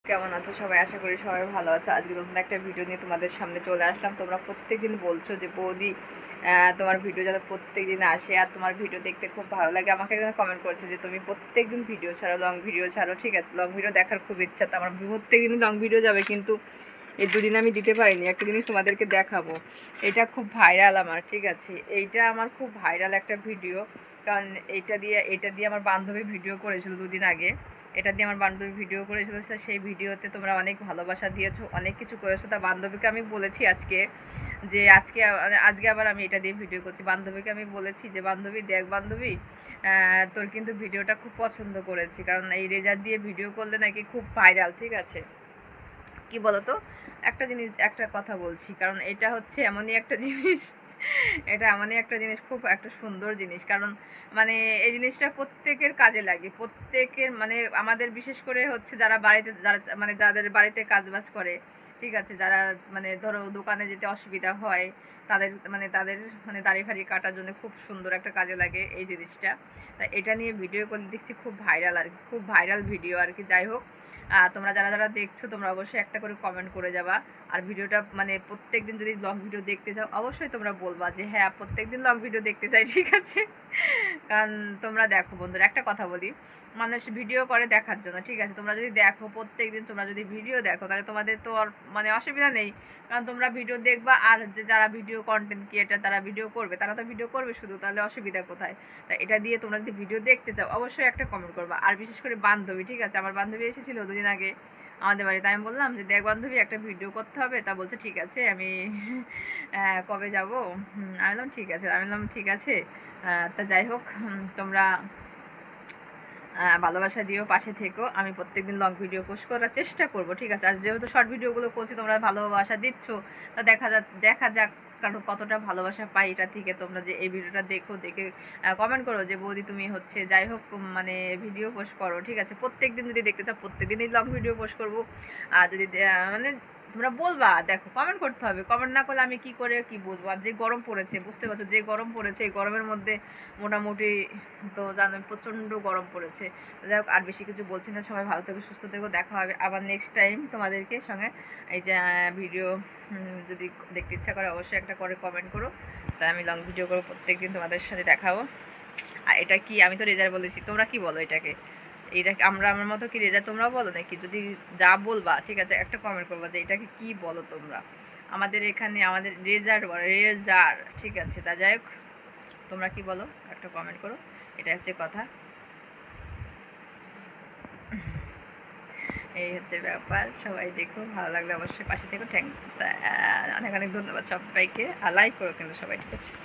কেমন আছো সবাই? আশা করি সবাই ভালো আছো। আজকে নতুন একটা ভিডিও নিয়ে তোমাদের সামনে চলে আসলাম। তোমরা প্রত্যেকদিন বলছো যে বৌদি তোমার ভিডিও যেন প্রত্যেকদিন আসে, আর তোমার ভিডিও দেখতে খুব ভালো লাগে। আমাকে কমেন্ট করছে যে তুমি প্রত্যেকদিন ভিডিও ছাড়ো, লং ভিডিও ছাড়ো। ঠিক আছে, লং ভিডিও দেখার খুব ইচ্ছা, তো আমার প্রত্যেকদিন লং ভিডিও যাবে, কিন্তু এই দুদিন আমি দিতে পারিনি। একটা জিনিস তোমাদেরকে দেখাবো, এটা খুব ভাইরাল আমার। ঠিক আছে, এইটা আমার খুব ভাইরাল একটা ভিডিও, কারণ এটা দিয়ে আমার বান্ধবী ভিডিও করেছিল দুদিন আগে। এটা দিয়ে আমার বান্ধবী ভিডিও করেছিল, সেই ভিডিওতে তোমরা অনেক ভালোবাসা দিয়েছো, অনেক কিছু করেছো। তা বান্ধবীকে আমি বলেছি আজকে যে আজকে আবার আমি এটা দিয়ে ভিডিও করছি। বান্ধবীকে আমি বলেছি যে বান্ধবী দেখ বান্ধবী, তোর কিন্তু ভিডিওটা খুব পছন্দ করেছি, কারণ এই রেজার দিয়ে ভিডিও করলে নাকি খুব ভাইরাল। ঠিক আছে, কি বলতো, একটা কথা বলছি, কারণ এটা হচ্ছে এমনই একটা জিনিস, এটা এমনই একটা জিনিস, খুব একটা সুন্দর জিনিস। কারণ মানে এই জিনিসটা প্রত্যেকের কাজে লাগে, প্রত্যেকের মানে আমাদের বিশেষ করে হচ্ছে যারা বাড়িতে, যাদের বাড়িতে কাজবাজ করে। ঠিক আছে, যারা মানে ধরো দোকানে যেতে অসুবিধা হয়, তাদের দাড়ি ফাড়ি কাটার জন্য খুব সুন্দর একটা কাজে লাগে এই জিনিসটা। তা এটা নিয়ে ভিডিও করলে দেখছি খুব ভাইরাল আর কি, খুব ভাইরাল ভিডিও আর কি। যাই হোক, তোমরা যারা যারা দেখছো তোমরা অবশ্যই একটা করে কমেন্ট করে যাবা। আর ভিডিওটা মানে প্রত্যেকদিন যদি লং ভিডিও দেখতে চাও অবশ্যই তোমরা বলবা যে হ্যাঁ প্রত্যেকদিন লং ভিডিও দেখতে চাই। ঠিক আছে, কারণ তোমরা দেখো বন্ধুরা, একটা কথা বলি, মানুষ ভিডিও করে দেখার জন্য। ঠিক আছে, তোমরা যদি দেখো প্রত্যেকদিন, তোমরা যদি ভিডিও দেখো, তাহলে তোমাদের তো আর মানে অসুবিধা নেই, কারণ তোমরা ভিডিও দেখবা। আর যে যারা ভিডিও কন্টেন্ট ক্রিয়েটার তারা ভিডিও করবে, তারা তো ভিডিও করবে শুধু, তাহলে অসুবিধা কোথায়? তা এটা দিয়ে তোমরা যদি ভিডিও দেখতে চাও অবশ্যই একটা কমেন্ট করবা। আর বিশেষ করে বান্ধবী, ঠিক আছে, আমার বান্ধবী এসেছিল দুদিন আগে আমাদের বাড়িতে। আমি বললাম যে দেখ বান্ধবী, একটা ভিডিও করতে হবে। তা বলছে ঠিক আছে, আমি কবে যাব? আমি বললাম ঠিক আছে, তা যাই হোক, তোমরা ভালোবাসা দিও, পাশে থেকো। আমি প্রত্যেকদিন লং ভিডিও পোস্ট করার চেষ্টা করব। ঠিক আছে, আর যেহেতু শর্ট ভিডিওগুলো করছি তোমরা ভালোবাসা দিচ্ছ, তা দেখা যাক কারণ কতটা ভালোবাসা পাই এটা থেকে। তোমরা যে এই ভিডিওটা দেখে কমেন্ট করো যে বৌদি তুমি হচ্ছে যাই হোক মানে ভিডিও পোস্ট করো। ঠিক আছে, প্রত্যেকদিন যদি দেখতে চাও প্রত্যেকদিনই লং ভিডিও পোস্ট করবো। আর যদি মানে তোমরা বলবা, দেখো কমেন্ট করতে হবে, কমেন্ট না করলে আমি কি করে কি বুঝবো? আর যে গরম পড়েছে, বুঝতে পারছো যে গরম পড়েছে, এই গরমের মধ্যে মোটামুটি তো জানো প্রচণ্ড গরম পড়েছে। যাই হোক, আর বেশি কিছু বলছি না। সবাই ভালো থেকো, সুস্থ থেকো, দেখা হবে আবার নেক্সট টাইম তোমাদেরকে সঙ্গে। এই যে ভিডিও যদি দেখতে ইচ্ছা করে অবশ্যই একটা করে কমেন্ট করো, তাই আমি লং ভিডিও করবো প্রত্যেকদিন, তোমাদের সাথে দেখাবো। আর এটা কি, আমি তো রেজার বলেছি, তোমরা কি বলো এটাকে? এইটাকে আমার মতো কি রেজার তোমরাও বলো নাকি? যদি যা বলবা ঠিক আছে, একটা কমেন্ট করবা যে এটাকে কি বলো তোমরা। আমাদের এখানে আমাদের রেজার বলে, রেজার। ঠিক আছে, তা যাই হোক, তোমরা কি বলো একটা কমেন্ট করো, এটা হচ্ছে কথা। এই হচ্ছে ব্যাপার। সবাই দেখো, ভালো লাগলে অবশ্যই পাশে থেকো। অনেক অনেক ধন্যবাদ সবাইকে, আর লাইক করো কিন্তু সবাই। ঠিক আছে।